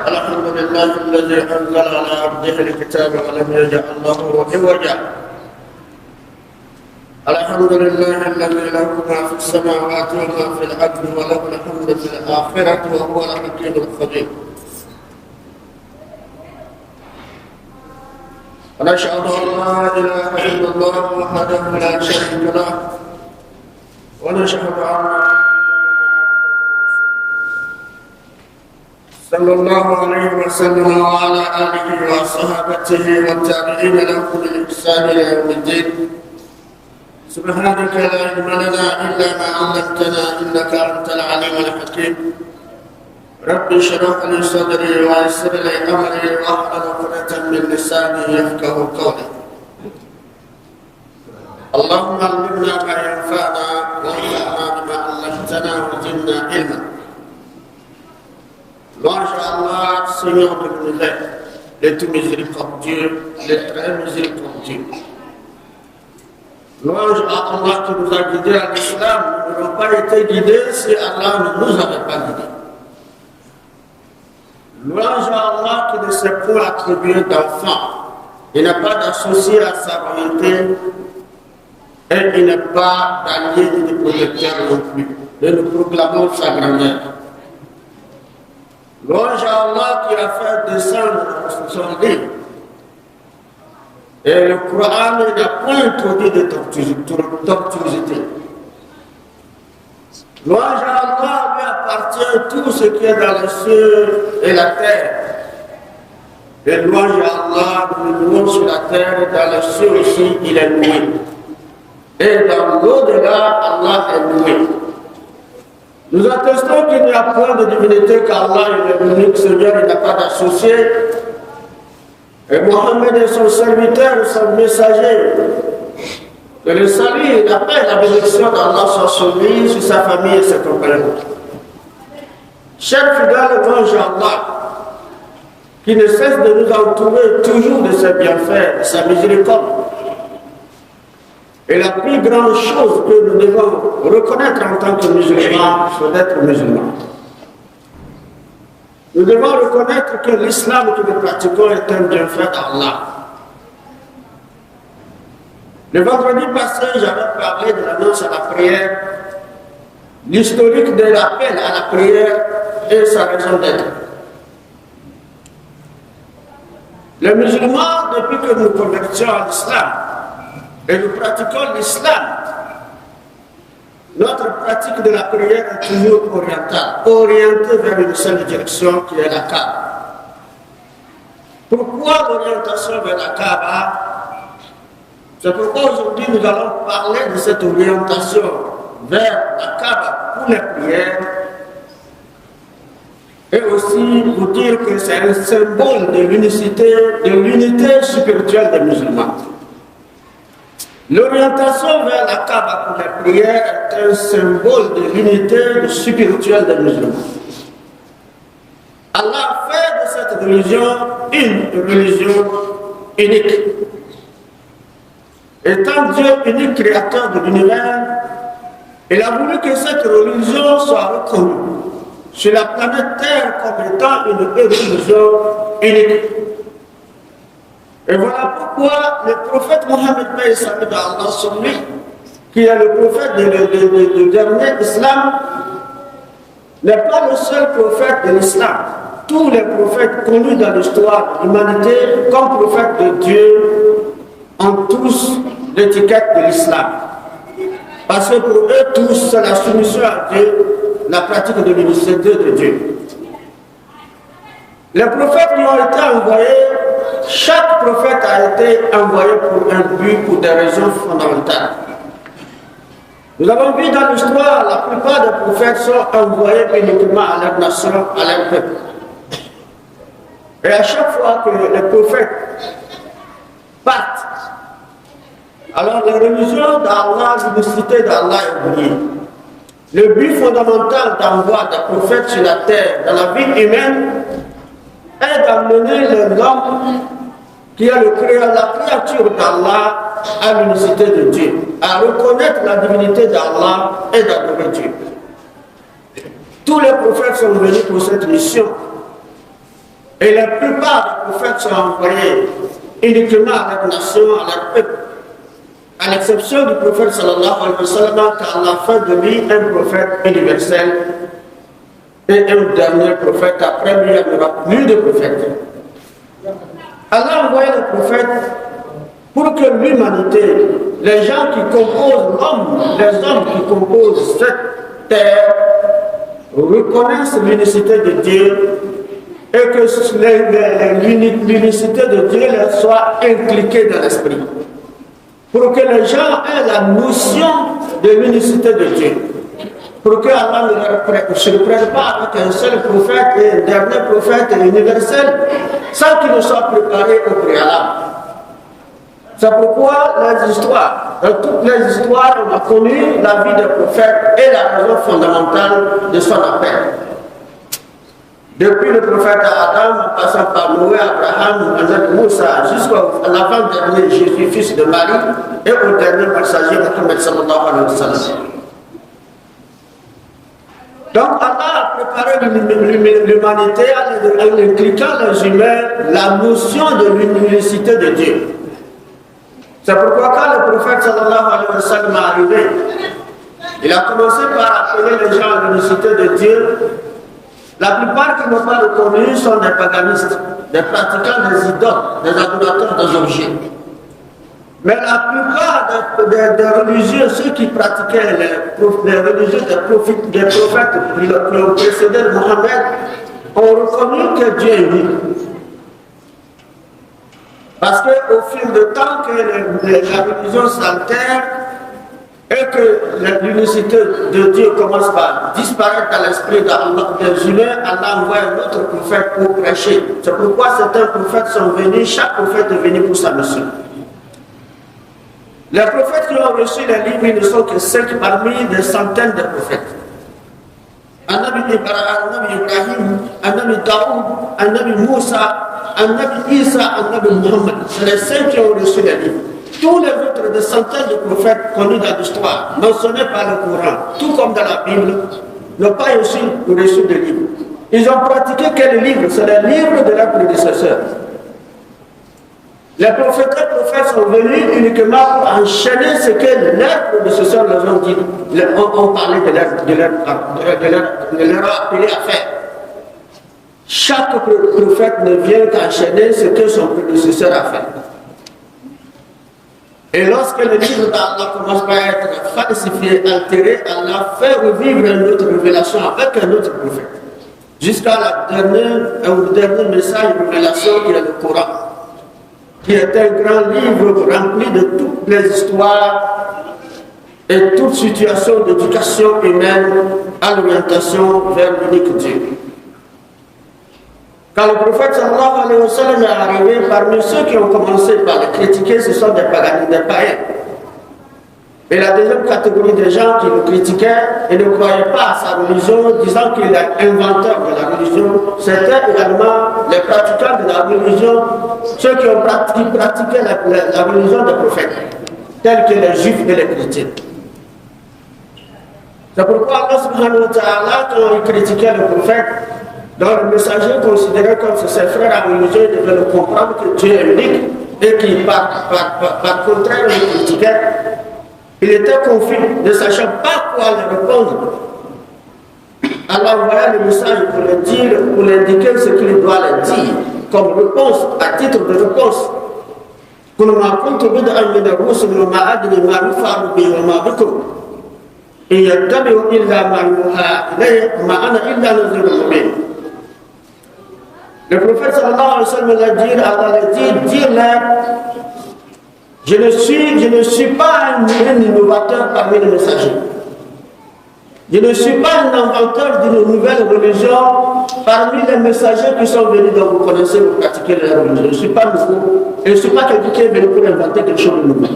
الحمد لله الذي أنزل على عبده الكتاب ولم يجعل له عوجا. الحمد لله الذي له ما في السماوات وما في الأرض وله الحمد في الآخرة وهو الحكيم الخبير. ونشهد أن لا إله إلا الله وحده لا شريك له ونشهد أن صلى الله عليه وسلم وعلى آله وصحابته والتابعين له بالإحسان إلى يوم الدين. سبحانك لا علم لنا إلا ما علمتنا إنك أنت العليم الحكيم. رب اشرح لي صدري ويسر لي أمري واحلل عقدة من لساني يفقه قولي. اللهم علمنا ما ينفعنا وانفعنا بما علمتنا وزدنا علما. Louange à Allah, Seigneur de l'univers, le tout miséricordieux, le très miséricordieux. Louange à Allah qui nous a guidés à l'islam. Nous n'aurions pas été guidés si Allah ne nous avait pas guidés. Louange à Allah qui ne s'est point attribué d'enfant. Il n'a pas d'associé à sa volonté et il n'est pas d'allié ni de protecteur non plus. Et nous proclamons sa grandeur. Louange à Allah qui a fait descendre son livre. Et le Coran n'a point introduit de tortuosité. Louange à Allah lui appartient tout ce qui est dans les cieux et la terre. Et louange à Allah, nous louons sur la terre et dans les cieux aussi, il est loué. Et dans l'au-delà, Allah est loué. Nous attestons qu'il n'y a point de divinité qu'Allah est l'unique Seigneur, il n'a pas d'associé. Et Mohammed est son serviteur, son messager. Que le salut, la paix, la bénédiction d'Allah soit sur lui, sur sa famille et ses compagnons. Chers fidèles, louange à Allah, qui ne cesse de nous entourer toujours de ses bienfaits, de sa miséricorde. Et la plus grande chose que nous devons reconnaître en tant que musulmans, c'est d'être musulmans. Nous devons reconnaître que l'islam que nous pratiquons est un bienfait d'Allah. Le vendredi passé, j'avais parlé de l'annonce à la prière, l'historique de l'appel à la prière et sa raison d'être. Les musulmans, depuis que nous convertions à l'islam, et nous pratiquons l'islam, notre pratique de la prière est toujours orientée vers une seule direction qui est la Kaaba. Pourquoi l'orientation vers la Kaaba? C'est pourquoi aujourd'hui nous allons parler de cette orientation vers la Kaaba pour les prières et aussi vous dire que c'est un symbole de l'unité spirituelle des musulmans. L'orientation vers la Kaaba pour les prières est un symbole de l'unité spirituelle des musulmans. Allah a fait de cette religion une religion unique. Étant Dieu unique créateur de l'univers, il a voulu que cette religion soit reconnue sur la planète Terre comme étant une religion unique. Et voilà pourquoi le prophète Mohammed, qui est le prophète du dernier islam, n'est pas le seul prophète de l'islam. Tous les prophètes connus dans l'histoire de l'humanité comme prophètes de Dieu ont tous l'étiquette de l'islam. Parce que pour eux tous, c'est la soumission à Dieu, la pratique de l'unicité de Dieu. Les prophètes qui ont été envoyés, chaque prophète a été envoyé pour un but, pour des raisons fondamentales. Nous avons vu dans l'histoire, la plupart des prophètes sont envoyés uniquement à leur nation, à leur peuple. Et à chaque fois que les prophètes partent, alors la religion d'Allah, l'unicité d'Allah est oubliée. Le but fondamental d'envoi des prophètes sur la terre, dans la vie humaine, est d'amener l'homme qui est la créature d'Allah à l'unicité de Dieu, à reconnaître la divinité d'Allah et d'adorer Dieu. Tous les prophètes sont venus pour cette mission. Et la plupart des prophètes sont envoyés uniquement à leur nation, à leur peuple. À l'exception du prophète sallallahu alayhi wa sallam, qu'Allah fait de lui un prophète universel et un dernier prophète. Après lui, il n'y aura plus de prophètes. Allah a envoyé le prophète pour que l'humanité, les gens qui composent l'homme, les hommes qui composent cette terre, reconnaissent l'unicité de Dieu et que l'unicité de Dieu leur soit inculquée dans l'esprit. Pour que les gens aient la notion de l'unicité de Dieu. Pour que Allah ne se prenne pas avec un seul prophète et un dernier prophète universel sans qu'il ne soit préparé au préalable. C'est pourquoi dans toutes les histoires, on a connu la vie des prophètes et la raison fondamentale de son appel. Depuis le prophète Adam, en passant par Noé, Abraham, Moussa, jusqu'à l'avant-dernier Jésus, fils de Marie, et au dernier messager, Mohammed sallallahu alayhi wa sallam. Donc Allah a préparé l'humanité en impliquant les humains la notion de l'unicité de Dieu. C'est pourquoi quand le prophète sallallahu alayhi wa sallam est arrivé, il a commencé par appeler les gens à l'unicité de Dieu. La plupart qui n'ont pas reconnu sont des paganistes, des pratiquants des idoles, des adorateurs des objets. Mais la plupart des religieux, ceux qui pratiquaient les religieux des prophètes qui ont précédé Mohammed, ont reconnu que Dieu est unique. Parce qu'au fil du temps que la religion s'altère et que l'unicité de Dieu commence par disparaître dans l'esprit des humains, Allah envoie un autre prophète pour prêcher. C'est pourquoi certains prophètes sont venus, chaque prophète est venu pour sa mission. Les prophètes qui ont reçu les livres, ils ne sont que 5 parmi des centaines de prophètes. An-Nabi Ibrahim, An-Nabi Daoud, An-Nabi Moussa, An-Nabi Isa, An-Nabi Muhammad. C'est les 5 qui ont reçu les livres. Tous les autres, des centaines de prophètes connus dans l'histoire, mentionnés par le Coran, tout comme dans la Bible, n'ont pas reçu de livres. Ils ont pratiqué quel livre? C'est le livre de leurs prédécesseurs. Les prophètes sont venus uniquement pour enchaîner ce que leurs prédécesseurs leur ont dit, ont parlé de leur appelé à faire. Chaque prophète ne vient qu'enchaîner ce que son prédécesseur a fait. Et lorsque le livre d'Allah commence par être falsifié, altéré, Allah fait revivre une autre révélation avec un autre prophète. Jusqu'à le dernier message de révélation qui est le Coran, qui est un grand livre rempli de toutes les histoires et toute situation d'éducation humaine à l'orientation vers l'unique Dieu. Quand le prophète sallallahu alayhi wa sallam est arrivé, parmi ceux qui ont commencé par le critiquer, ce sont des païens. Et la deuxième catégorie des gens qui le critiquaient et ne croyaient pas à sa religion, disant qu'il est inventeur de la religion, c'était également les pratiquants de la religion, ceux qui pratiquaient la religion des prophètes, tels que les juifs et les chrétiens. C'est pourquoi Allah subhanahu wa ta'ala, quand il critiquait le prophète, donc le messager considérait comme ses frères en religion, il devait le comprendre que Dieu est unique et qu'il par contraire le critiquait. Il était confus, ne sachant pas quoi lui répondre. Allah envoyait le message pour le dire, pour lui indiquer ce qu'il doit le dire, comme réponse, à titre de réponse. Le prophète sallallahu alayhi wa sallam a dit, dire-leur, je ne suis pas un innovateur parmi les messagers. Je ne suis pas un inventeur d'une nouvelle religion parmi les messagers qui sont venus, donc vous connaissez, vous pratiquez la religion. Je ne suis pas nouveau. Et je ne suis pas quelqu'un qui est venu pour inventer quelque chose de nouveau.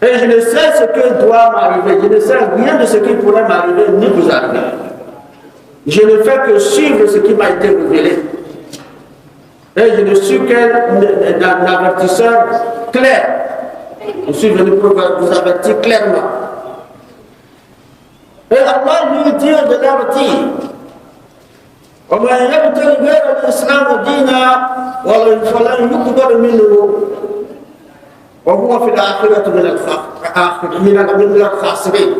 Et je ne sais ce que doit m'arriver. Je ne sais rien de ce qui pourrait m'arriver ni vous arriver. Je ne fais que suivre ce qui m'a été révélé. Et je ne suis qu'un avertisseur clair. Je suis venu pour vous avertir clairement. Et Allah lui dit de leur dire, ومن يبتغي غير الإسلام دينا فلن يقبل منه وهو في الآخرة من الخاسرين.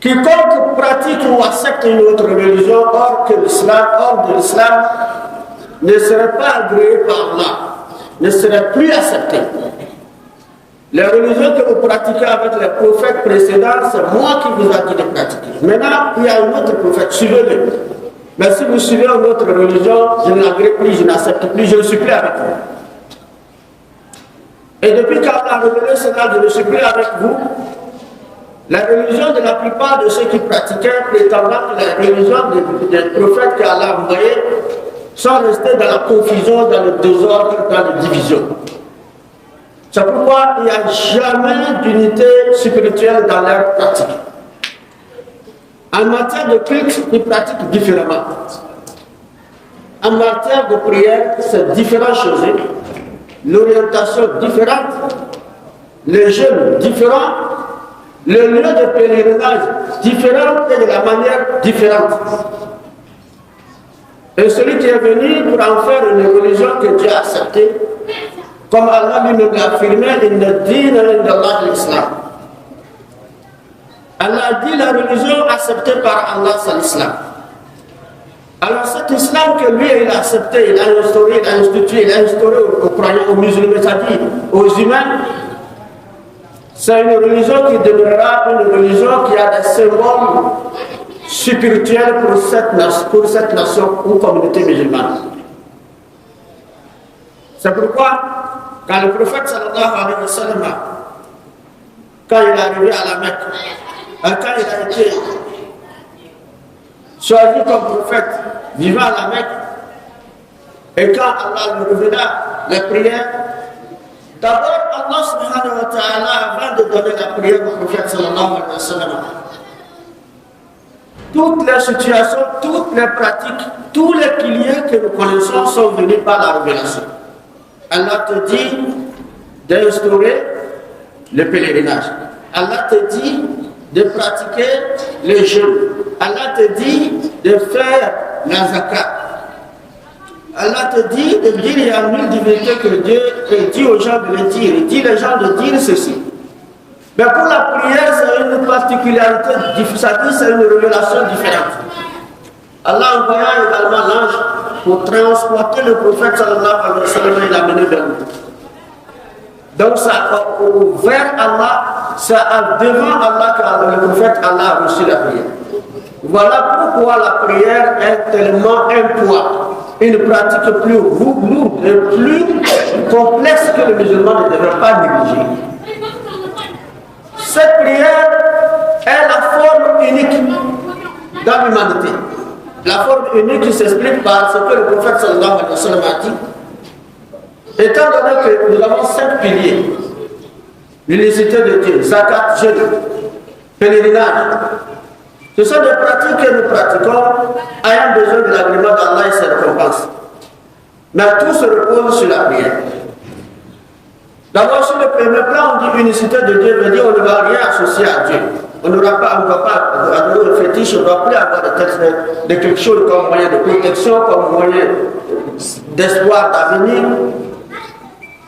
Quiconque pratique ou accepte une autre religion hors de l'islam ne serait pas agréé par Allah, ne serait plus accepté. Les religions que vous pratiquez avec les prophètes précédents, c'est moi qui vous ai dit de pratiquer. Maintenant, il y a un autre prophète, suivez-le. Mais si vous suivez une autre religion, je ne l'agrée plus, je n'accepte plus, je ne suis plus avec vous. Et depuis qu'Allah a révélé cela, je ne suis plus avec vous. La religion de la plupart de ceux qui pratiquaient, prétendant que les religions des prophètes qu'Allah a envoyés sont restés dans la confusion, dans le désordre, dans la division. C'est pourquoi il n'y a jamais d'unité spirituelle dans leur pratique. En matière de culte, ils pratiquent différemment. En matière de prière, c'est différentes choses. L'orientation différente, les jeûnes différents, le lieu de pèlerinage différent et de la manière différente. Et celui qui est venu pour en faire une religion que Dieu a acceptée, comme Allah lui-même l'a affirmé, inna dîna inda Allah l'islam. Allah a dit la religion acceptée par Allah, c'est l'islam. Alors cet islam que lui il a accepté, il a instauré, il a institué, il a instauré aux croyants, aux musulmans, c'est-à-dire aux humains, c'est une religion qui demeurera une religion qui a des symboles spirituels pour cette nation ou communauté musulmane. C'est pourquoi, quand le prophète sallallahu alayhi wa sallam, quand il est arrivé à la Mecque, quand il a été choisi comme prophète vivant à la Mecque, et quand Allah lui révéla les prières, d'abord Allah subhanahu wa ta'ala, avant de donner la prière au prophète sallallahu alayhi wa sallam, toutes les situations, toutes les pratiques, tous les piliers que nous connaissons sont venus par la révélation. Allah te dit d'instaurer le pèlerinage. Allah te dit de pratiquer le jeûne. Allah te dit de faire la zakat. Allah te dit de dire il y a 1000 divinités que Dieu dit aux gens de le dire. Il dit les gens de dire ceci. Mais pour la prière, c'est une particularité, c'est une révélation différente. Allah envoya également l'ange pour transporter le prophète sallallahu alayhi wa sallam et l'amener vers nous. Donc ça a ouvert Allah, c'est devant Allah que le prophète Allah a reçu la prière. Voilà pourquoi la prière est tellement un poids, une pratique plus lourde et plus complexe que le musulman ne devrait pas négliger. Cette prière est la forme unique dans l'humanité. La forme unique qui s'explique par ce que le prophète sallallahu alayhi wa sallam a dit. Étant donné que nous avons 5 piliers, l'unicité de Dieu, zakat, jeûne, pèlerinage, ce sont des pratiques que nous pratiquons ayant besoin de l'agrément d'Allah et ses récompenses. Mais tout se repose sur la prière. D'abord, sur le premier plan, on dit unicité de Dieu, veut dire on ne va rien associer à Dieu. On ne va pas adorer le fétiche, on ne doit plus avoir de quelque chose comme moyen de protection, comme moyen d'espoir d'avenir.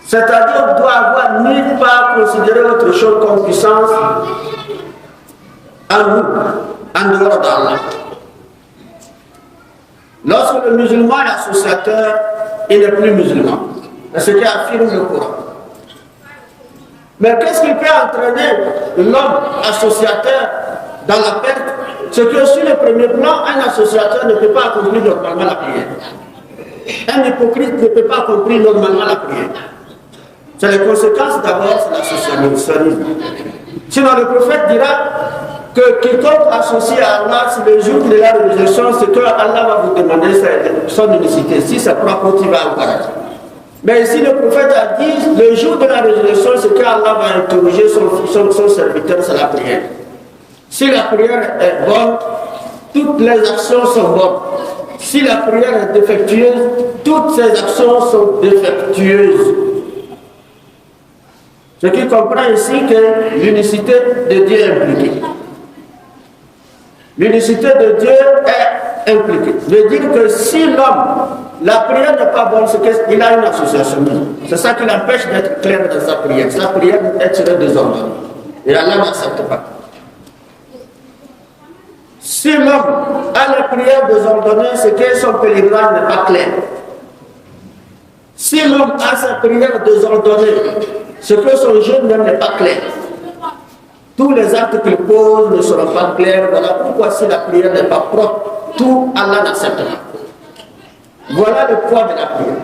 C'est-à-dire qu'on doit avoir nulle part considéré autre chose comme puissance en nous, en dehors d'Allah. Lorsque le musulman est associateur, il n'est plus musulman. C'est ce qui affirme le Coran. Mais qu'est-ce qui peut entraîner l'homme associateur dans la perte? C'est que sur le premier plan, un associateur ne peut pas accomplir normalement la prière. Un hypocrite ne peut pas accomplir normalement la prière. C'est les conséquences d'abord de l'associationnisme. Sinon le prophète dira que quiconque associe à Allah, si le jour de la résurrection, c'est que Allah va vous demander son unicité. Si c'est propre, il va au paradis. Mais ici, le prophète a dit, le jour de la résurrection, c'est qu'Allah va interroger son serviteur, c'est la prière. Si la prière est bonne, toutes les actions sont bonnes. Si la prière est défectueuse, toutes ces actions sont défectueuses. Ce qui comprend ici que l'unicité de Dieu est impliquée. L'unicité de Dieu est impliqué. Veut dire que si l'homme, la prière n'est pas bonne, c'est qu'il a une association. C'est ça qui l'empêche d'être clair dans sa prière. Sa prière est désordonnée. Et Allah n'accepte pas. Si l'homme a la prière désordonnée, c'est que son pèlerinage n'est pas clair. Si l'homme a sa prière désordonnée, c'est que son jeûne n'est pas clair. Tous les actes qu'il pose ne seront pas clairs. Voilà pourquoi si la prière n'est pas propre, tout Allah n'accepte pas. Voilà le poids de la prière.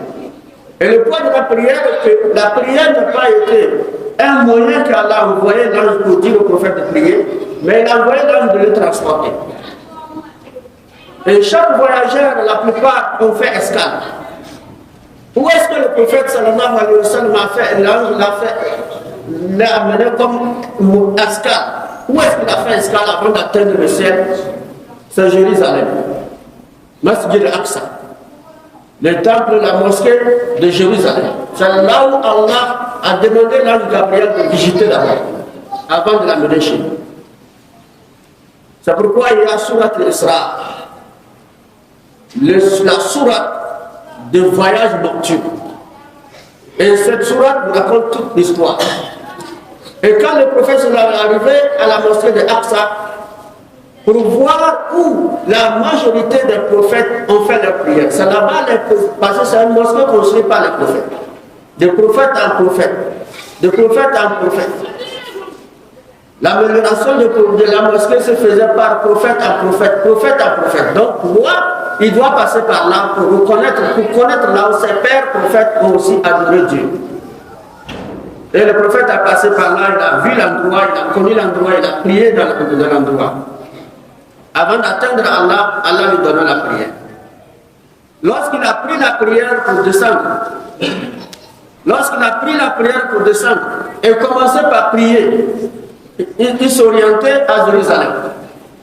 Et le poids de la prière, c'est que la prière n'a pas été un moyen qu'Allah a envoyé l'ange pour dire au prophète de prier, mais il a envoyé l'ange de le transporter. Et chaque voyageur, la plupart, ont fait escale. Où est-ce que le prophète sallallahu alayhi wa sallam a fait, l'ange l'a amené comme escale? Où est-ce qu'il a fait escale avant d'atteindre le ciel? C'est Jérusalem. Masjid al-Aqsa. Le temple, la mosquée de Jérusalem. C'est là où Allah a demandé l'ange Gabriel de visiter d'abord, avant de l'amener chez nous. C'est pourquoi il y a Surat al-Isra, la sourate de voyage nocturne. Et cette sourate nous raconte toute l'histoire. Et quand le prophète est arrivé à la mosquée de Aqsa, pour voir où la majorité des prophètes ont fait leur prière. C'est là-bas, parce que c'est une mosquée construite par les prophètes. De prophète en prophète. De prophète en prophète. L'amélioration de la mosquée se faisait par prophète en prophète, prophète en prophète. Donc, il doit passer par là pour connaître là où ses pères prophètes ont aussi adoré Dieu. Et le prophète a passé par là, il a vu l'endroit, il a connu l'endroit, il a prié dans l'endroit. Avant d'atteindre Allah, Allah lui donna la prière. Lorsqu'il a pris la prière pour descendre, et commençait par prier, il s'orientait à Jérusalem.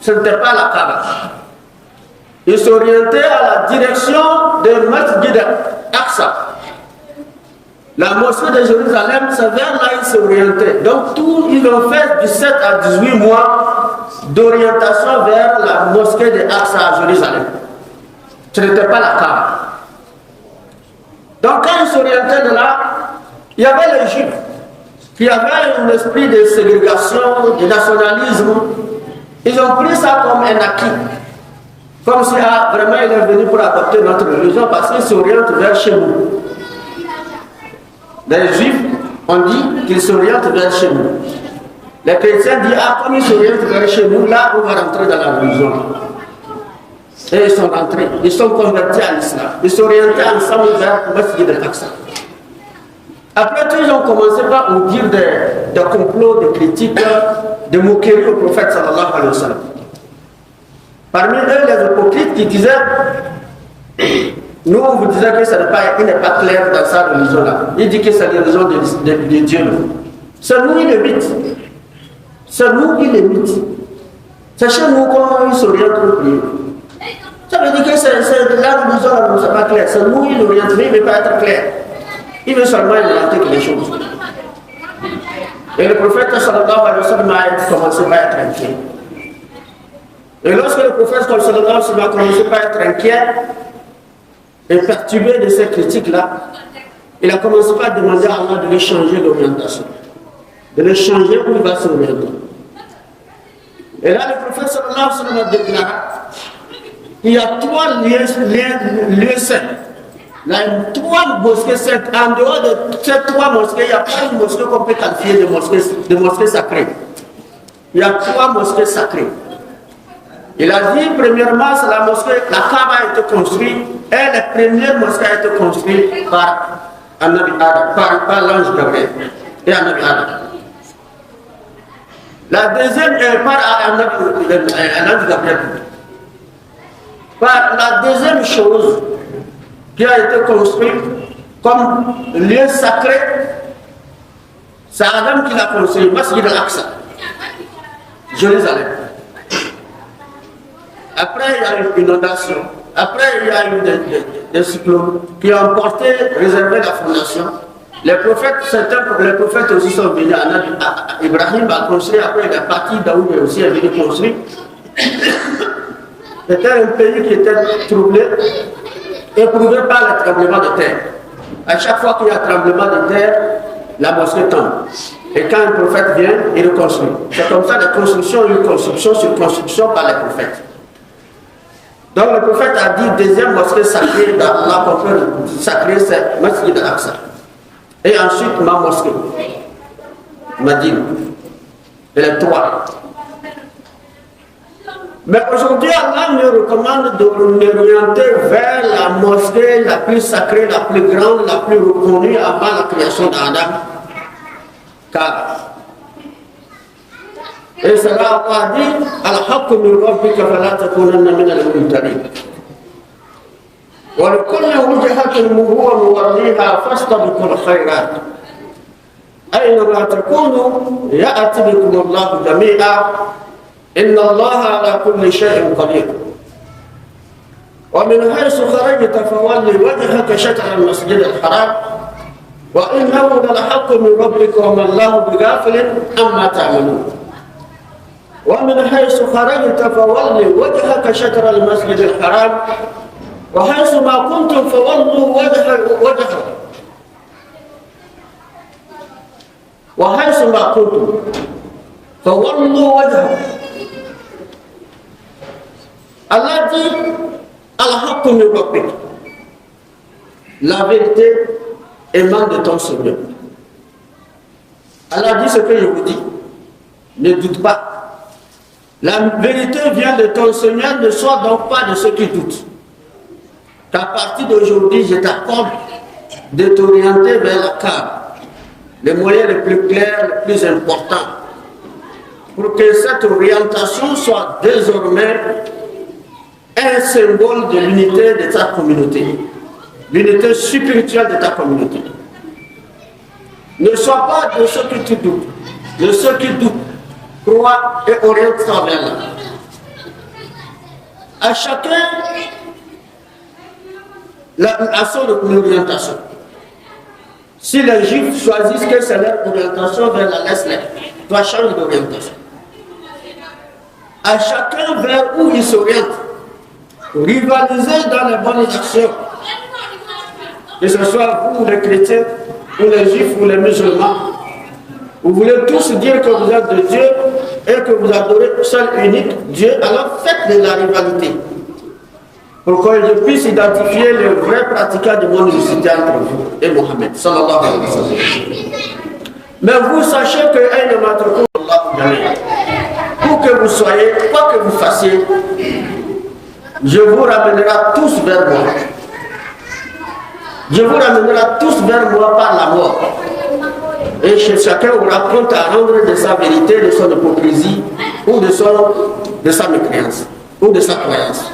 Ce n'était pas la Kaaba. Il s'orientait à la direction de Masjid al-Aqsa. La mosquée de Jérusalem, c'est vers là qu'il s'orientait. Donc, ils ont fait 17 à 18 mois d'orientation vers la mosquée de Aqsa à Jérusalem. Ce n'était pas la Kaaba. Donc, quand ils s'orientaient de là, il y avait les Juifs qui avaient un esprit de ségrégation, de nationalisme. Ils ont pris ça comme un acquis. Comme si vraiment il est venu pour adopter notre religion parce qu'ils s'orientent vers chez nous. Les Juifs ont dit qu'ils s'orientent vers chez nous. Les chrétiens disent, comme ils s'orientent vers chez nous, là on va rentrer dans la religion. Et ils sont rentrés, ils sont convertis à l'islam. Ils s'orientaient ensemble vers le Masjid al-Aqsa. Après tout, ils ont commencé par nous dire des complots, des critiques, des moqueries au prophète sallallahu alayhi wa sallam. Parmi eux, les hypocrites qui disaient, nous on vous disait que il n'est pas clair dans sa religion là. Il dit que c'est la religion de Dieu. C'est nous, il est mythe. C'est nous, il est mythe. C'est chez nous comment il s'oriente pour prier. Ça veut dire que c'est la religion là, c'est pas clair. C'est nous, il oriente, mais il ne veut pas être clair. Il veut seulement inventer quelque chose. Et le prophète sallallahu alayhi wa sallam a commencé à être inquiet. Et lorsque le prophète sallallahu alayhi wa sallam a commencé à être inquiet et perturbé de ces critiques-là, il a commencé à demander à Allah de lui changer l'orientation. De le changer où il va s'orienter. Et là, le prophète sallallahu alayhi wa sallam a déclaré qu'il y a 3 lieux saints. Il y a 3 mosquées saintes. En dehors de ces 3 mosquées, il n'y a pas une mosquée qu'on peut qualifier de mosquée sacrée. Il y a 3 mosquées sacrées. Il a dit, premièrement, c'est la mosquée, la Kaaba a été construite, et la première mosquée a été construite par l'ange Gabriel et Anabi Adam. La deuxième est par l'ange Gabriel. Par la deuxième chose qui a été construite comme lieu sacré, c'est Adam qui l'a construit, Masjid al-Aqsa, Jérusalem. Après, il y a eu une inondation. Après, il y a eu des cyclones qui ont emporté, réservé la fondation. Les prophètes aussi sont venus. Ibrahim a construit, après il est parti, Daoud aussi est venu construire. C'était un pays qui était troublé, éprouvé par le tremblement de terre. À chaque fois qu'il y a un tremblement de terre, la mosquée tombe. Et quand un prophète vient, il reconstruit. C'est comme ça, les constructions, une construction sur construction par les prophètes. Donc le prophète a dit, deuxième mosquée sacrée d'Allah, qu'on peut sacrer, c'est Masjid al-Aqsa. Et ensuite, ma mosquée, Madine. Et les trois. Mais aujourd'hui, Allah nous recommande de nous orienter vers la mosquée la plus sacrée, la plus grande, la plus reconnue avant la création d'Adam. Kaaba. Et cela Allah dit, Al-Haqqu min rabbika fala takunanna min al-mumtarin. Wa likulli wujhatin huwa muwalliha fastabiqul khairat. أينما تكونوا يأتي بكم الله جميعا إن الله على كل شيء قدير ومن حيث خرجت فول وجهك شطر المسجد الحرام وإنه للحق من ربك وما الله بغافل عما تعملون ومن حيث خرجت فول وجهك شطر المسجد الحرام وحيث ما كنتم فولوا وجهكم وحيث ما كنتم فولوا وجهكم. Allah dit Al-Haqqu min rabbik. La vérité émane de ton Seigneur. Allah dit ce que je vous dis. Ne doute pas. La vérité vient de ton Seigneur, ne sois donc pas de ceux qui doutent. Qu'à partir d'aujourd'hui, je t'accorde de t'orienter vers la Kaaba. Les moyens les plus clairs, les plus importants, pour que cette orientation soit désormais un symbole de l'unité de ta communauté, l'unité spirituelle de ta communauté. Ne sois pas de ceux qui doutent, de ceux qui doutent, crois et oriente-toi vers là. À chacun, à son orientation. Si les Juifs choisissent que c'est leur orientation vers la laisse-les, toi change d'orientation. À chacun vers où il s'oriente, rivaliser dans les bonnes actions. Que ce soit vous les chrétiens, ou les Juifs, ou les musulmans. Vous voulez tous dire que vous êtes de Dieu et que vous adorez seul unique Dieu, alors faites de la rivalité. Pour que je puisse identifier les vrais pratiquants du monde musulman entre vous et Mohammed, sallallahu alayhi wa sallam. Mais vous sachez que pour que vous soyez, quoi que vous fassiez, je vous ramènerai tous vers moi. Je vous ramènerai tous vers moi par la mort. Et chacun aura compte à rendre de sa vérité, de son hypocrisie, ou de sa mécréance, ou de sa croyance.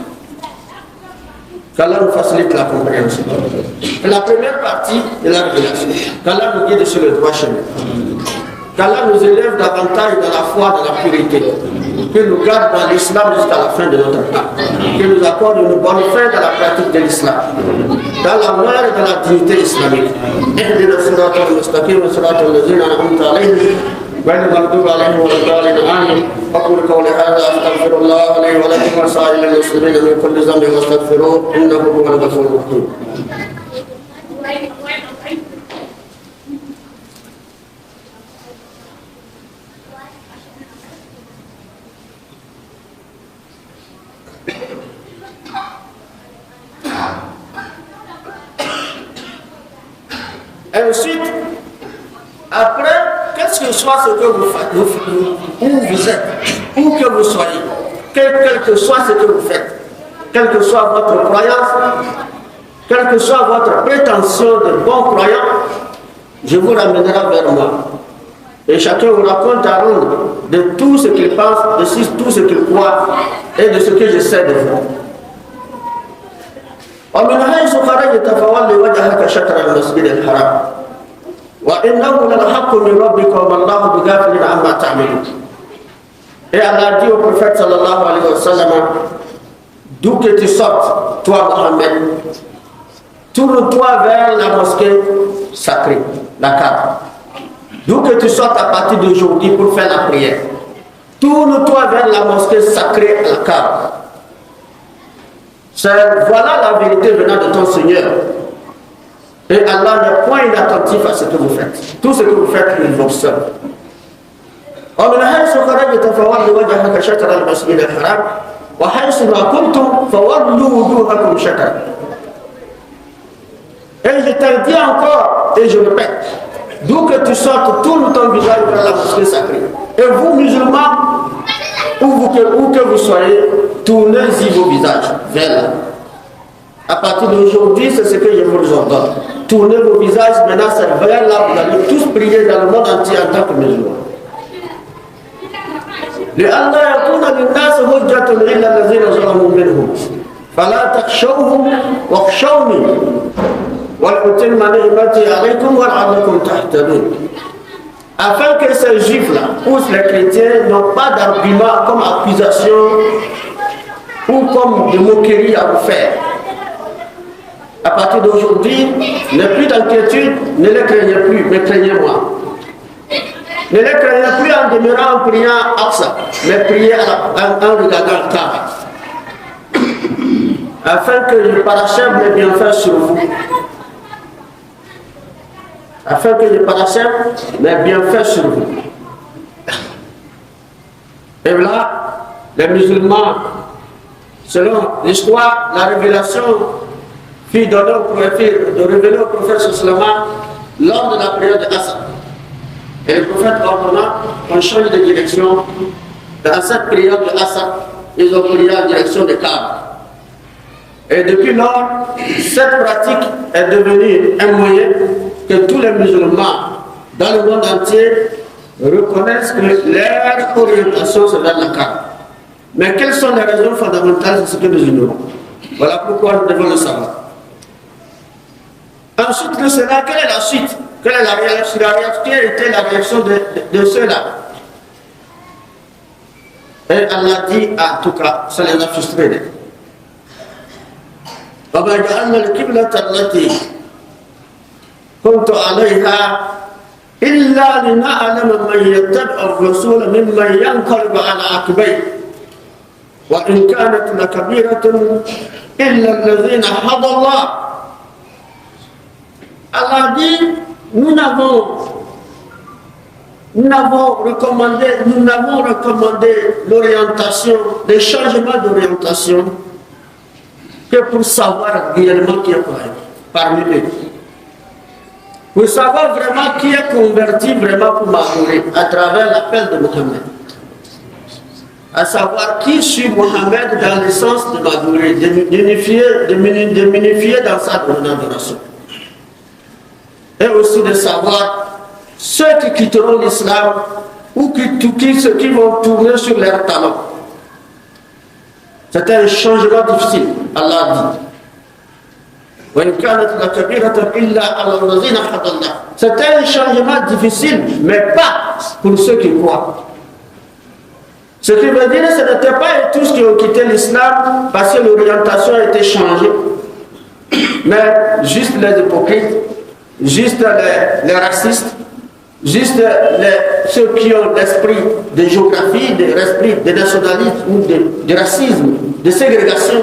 Qu'Allah nous facilite la compréhension. La première partie est la révélation. Qu'Allah nous guide sur le droit chemin. Qu'Allah nous élève davantage dans la foi, dans la purité. Qu'il nous garde dans l'islam jusqu'à la fin de notre temps. Qu'il nous accorde une bonne fin dans la pratique de l'islam. Dans la mort et dans la dignité islamique. اهدنا الصراط المستقيم صراط الذين أنعمت عليهم غير المغضوب عليهم ولا الضالين آمين. أقول قولي هذا أستغفر الله لي ولكم وسائر المسلمين من كل ذنب واستغفروه إنه هو الغفور الرحيم. Ensuite, après, qu'est-ce que soit ce que vous faites, où vous êtes, où que vous soyez, quel que soit ce que vous faites, quelle que soit votre croyance, quelle que soit votre prétention de bon croyant, je vous ramènerai vers moi. Et chacun vous raconte à rendre de tout ce qu'il pense, de tout ce qu'il croit et de ce que je sais de vous. ومن حيث خرجت فول وجهك شطر المسجد الحرام وإنه للحق من ربك وما الله بغافل عما تعملون. Et Allah dit au prophète sallallahu alayhi wa sallam, d'où que tu sortes, toi Mohammed, tourne-toi vers la mosquée sacrée, la Kaaba. D'où que tu sortes à partir d'aujourd'hui pour faire la prière, tourne-toi vers la mosquée sacrée, la Kaaba. Voilà la vérité venant de ton Seigneur. Et Allah n'est point inattentif à ce que vous faites. Tout ce que vous faites, il l'observe. ومن حيث خرجت فول وجهك شطر المسجد الحرام وحيث ما كنتم فولوا وجوهكم شطره. Et je te dis encore, et je répète, d'où que tu sortes, tourne ton visage vers la mosquée sacrée. Et vous, musulmans, où que vous soyez, tournez-y vos visages vers là. À partir d'aujourd'hui, c'est ce que je vous ordonne. Tournez vos visages, maintenant c'est vers là, vous allez tous prier dans le monde entier en tant que musulmans. لئلا يكون للناس حجة إلا الذين ظلموا منهم فلا تخشوهم واخشوني ولأتم نعمتي عليكم ولعلكم تهتدون. Afin que ces juifs-là, ou les chrétiens, n'ont pas d'argument comme accusation ou comme de moquerie à vous faire. À partir d'aujourd'hui, ne plus d'inquiétude, ne les craignez plus, mais craignez-moi. Ne les craignez plus en demeurant en priant Aqsa, mais priez en regardant le Kaaba. Afin que je parachève les bienfaits sur vous. Afin que je parachève les bienfaits sur vous. Et là, les musulmans, selon l'histoire, la révélation fut donnée de révéler au prophète sallallahu lors de la prière de Assa. Et le prophète ordonna qu'on change de direction. Dans cette prière de Assa, ils ont prié en direction de Kaaba. Et depuis lors, cette pratique est devenue un moyen que tous les musulmans dans le monde entier reconnaissent que leur orientation c'est vers la Kaaba. Mais quelles sont les raisons fondamentales de ce que nous ignorons? Voilà pourquoi nous devons le savoir. Ensuite de cela, quelle est la suite? Quelle est la réaction? Quelle était la réaction de ceux-là? Et Allah dit, en tout cas, ça les a frustrés. وما جعلنا القبلة التي كنت عليها إلا لنعلم من يتبع الرسول ممن ينقلب على عقبيه وإن كانت لكبيرة إلا الذين هدى الله. Allah dit, nous n'avons recommandé l'orientation, les changements d'orientation que pour savoir réellement qui est parmi eux. Pour savoir vraiment qui est converti vraiment pour m'adorer à travers l'appel de Mohammed. À savoir qui suit Mohammed dans le sens de m'adorer, de m'unifier dans sa adoration. Et aussi de savoir ceux qui quitteront l'islam ou ceux qui vont tourner sur leurs talents. C'était un changement difficile, Allah dit. C'était un changement difficile, mais pas pour ceux qui croient. Ce qui veut dire que ce n'était pas tous qui ont quitté l'islam parce que l'orientation a été changée, mais juste les hypocrites, juste les racistes, juste ceux qui ont l'esprit de géographie, l'esprit de nationalisme ou de racisme, de ségrégation,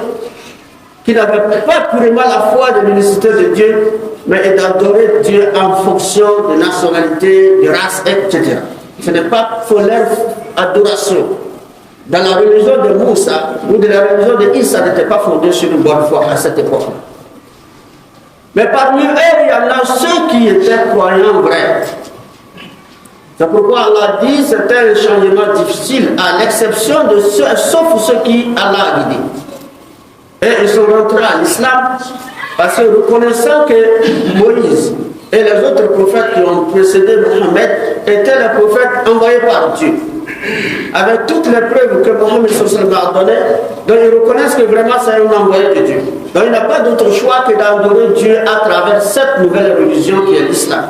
qui n'avaient pas purement la foi de l'unicité de Dieu, mais d'adorer Dieu en fonction de nationalité, de race, etc. Ce n'est pas pour leur adoration. Dans la religion de Moussa ou de la religion de Issa n'était pas fondée sur une bonne foi à cette époque. Mais parmi eux, il y en a ceux qui étaient croyants vrais. C'est pourquoi Allah dit que c'était un changement difficile, à l'exception de ceux, sauf ceux qui Allah a guidé. Et ils sont rentrés à l'islam parce que reconnaissant que Moïse et les autres prophètes qui ont précédé Mohammed étaient les prophètes envoyés par Dieu. Avec toutes les preuves que Mohammed a données, donc ils reconnaissent que vraiment c'est un envoyé de Dieu. Donc il n'y a pas d'autre choix que d'adorer Dieu à travers cette nouvelle religion qui est l'islam.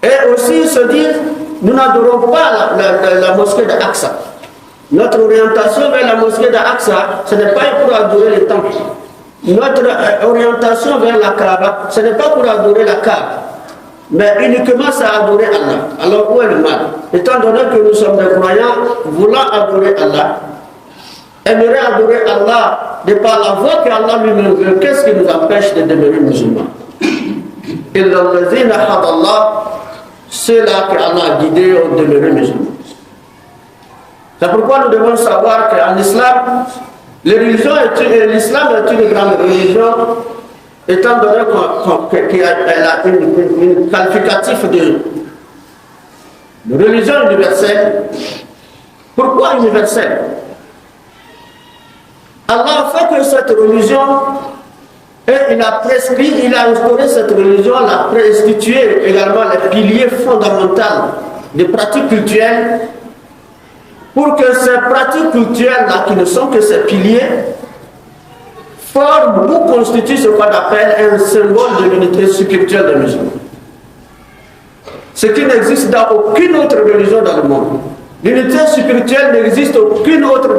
Et aussi ils se disent, nous n'adorons pas la mosquée d'Aqsa. Notre orientation vers la mosquée d'Aqsa, ce n'est pas pour adorer les temples. Notre orientation vers la Kaaba, ce n'est pas pour adorer la Kaaba, mais uniquement c'est adorer Allah. Alors où est le mal? Étant donné que nous sommes des croyants voulant adorer Allah, aimerait adorer Allah de par la voie qu'Allah lui-même veut, qu'est-ce qui nous empêche de demeurer musulmans? C'est là qu'Allah a guidé au demeurer musulmans. C'est pourquoi nous devons savoir qu'en islam, l'islam est une grande religion, étant donné qu'elle a une qualificatif de religion universelle. Pourquoi universelle? Allah a fait que cette religion, et il a prescrit, il a instauré cette religion, il a institué également les piliers fondamentaux des pratiques culturelles, pour que ces pratiques culturelles-là, qui ne sont que ces piliers, forment ou constituent ce qu'on appelle un symbole de l'unité spirituelle des musulmans. Ce qui n'existe dans aucune autre religion dans le monde. L'unité spirituelle n'existe dans aucune autre.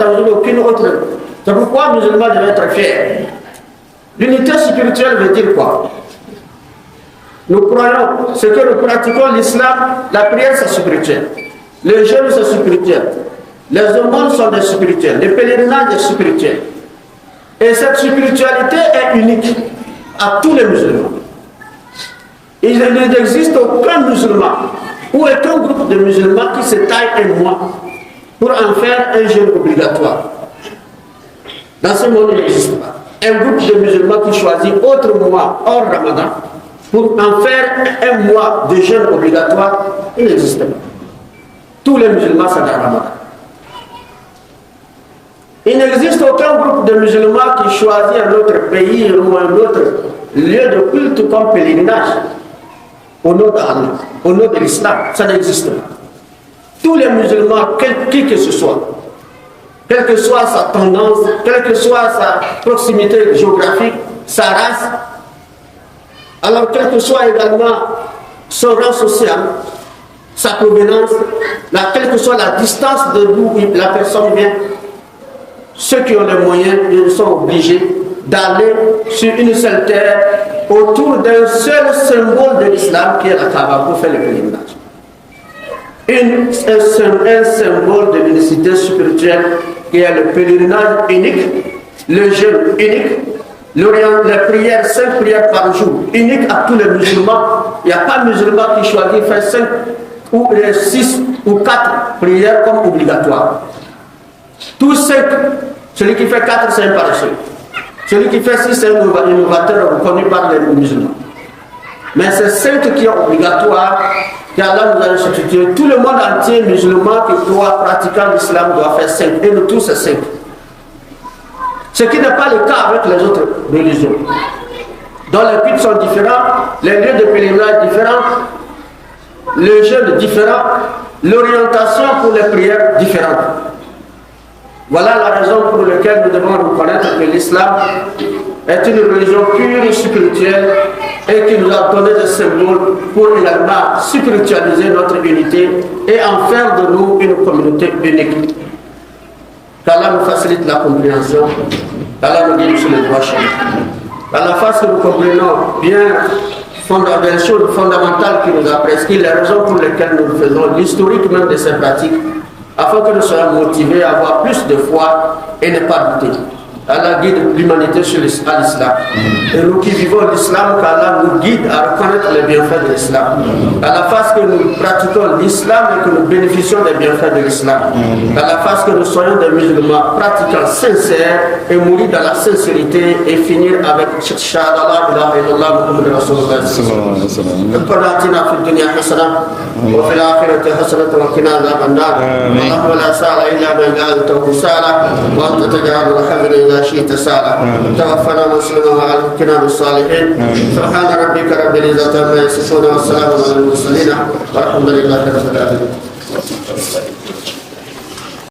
C'est pourquoi les musulmans devraient être fiers. L'unité spirituelle veut dire quoi? Nous croyons, ce que nous pratiquons l'islam, la prière c'est spirituel, les jeûnes c'est spirituel, les aumônes sont des spirituels, les pèlerinages sont spirituels. Et cette spiritualité est unique à tous les musulmans. Il n'existe aucun musulman ou aucun groupe de musulmans qui se taille un mois pour en faire un jeûne obligatoire. Dans ce monde, il n'existe pas. Un groupe de musulmans qui choisit autre mois hors Ramadan pour en faire un mois de jeûne obligatoire, il n'existe pas. Tous les musulmans sont dans Ramadan. Il n'existe aucun groupe de musulmans qui choisit un autre pays ou un autre lieu de culte comme pèlerinage au nom d'Allah, au nom de l'islam. Ça n'existe pas. Tous les musulmans, qui que ce soit, quelle que soit sa tendance, quelle que soit sa proximité géographique, sa race, alors quel que soit également son rang social, sa provenance, quelle que soit la distance de d'où la personne vient, ceux qui ont les moyens, ils sont obligés d'aller sur une seule terre autour d'un seul symbole de l'islam qui est la Kaaba pour faire le pèlerinage. Un symbole de l'unicité spirituelle qui est le pèlerinage unique, le jeûne unique, les prières, 5 prières par jour, unique à tous les musulmans. Il n'y a pas de musulman qui choisit de faire 5 ou 6 ou 4 prières comme obligatoire. Tous 5, celui qui fait 4 c'est un paresseux. Celui qui fait 6 c'est un innovateur reconnu par les musulmans. Mais c'est 5 qui est obligatoire, qu'Allah nous a institué. Tout le monde entier musulman qui doit pratiquer l'islam doit faire 5. Et nous tous c'est 5. Ce qui n'est pas le cas avec les autres religions. Dont les cultes sont différents, les lieux de pèlerinage différents, les jeûnes différents, l'orientation pour les prières différentes. Voilà la raison pour laquelle nous devons reconnaître que l'islam est une religion pure et spirituelle et qui nous a donné des symboles pour également spiritualiser notre unité et en faire de nous une communauté unique. Qu'Allah nous facilite la compréhension, qu'Allah nous guide sur le droit chemin. Qu'Allah fasse que nous comprenons bien les choses fondamentales qu'il nous a prescrites, les raisons pour lesquelles nous le faisons, l'historique même de ces pratiques, afin que nous soyons motivés à avoir plus de foi et ne pas douter. Allah guide l'humanité sur l'islam. Et nous qui vivons l'islam, qu'Allah nous guide à reconnaître les bienfaits de l'islam. Qu'Allah fasse que nous pratiquons l'islam et que nous bénéficions des bienfaits de l'islam. Qu'Allah fasse que nous soyons des musulmans pratiquants sincères et mourir dans la sincérité et finir avec Shahada la ilaha illallah Muhammad Rasulullah. ربنا آتنا في الدنيا حسنة وفي الآخرة حسنة وقنا عذاب النار. اللهم لا سهل إلا ما جعلته سهلا وأنت تجعل الحزن إذا شئت سهلا. توفنا مسلما وعلى الكرام الصالحين. سبحان ربك رب العزة عما يصفون والسلام على المرسلين والحمد لله رب العالمين.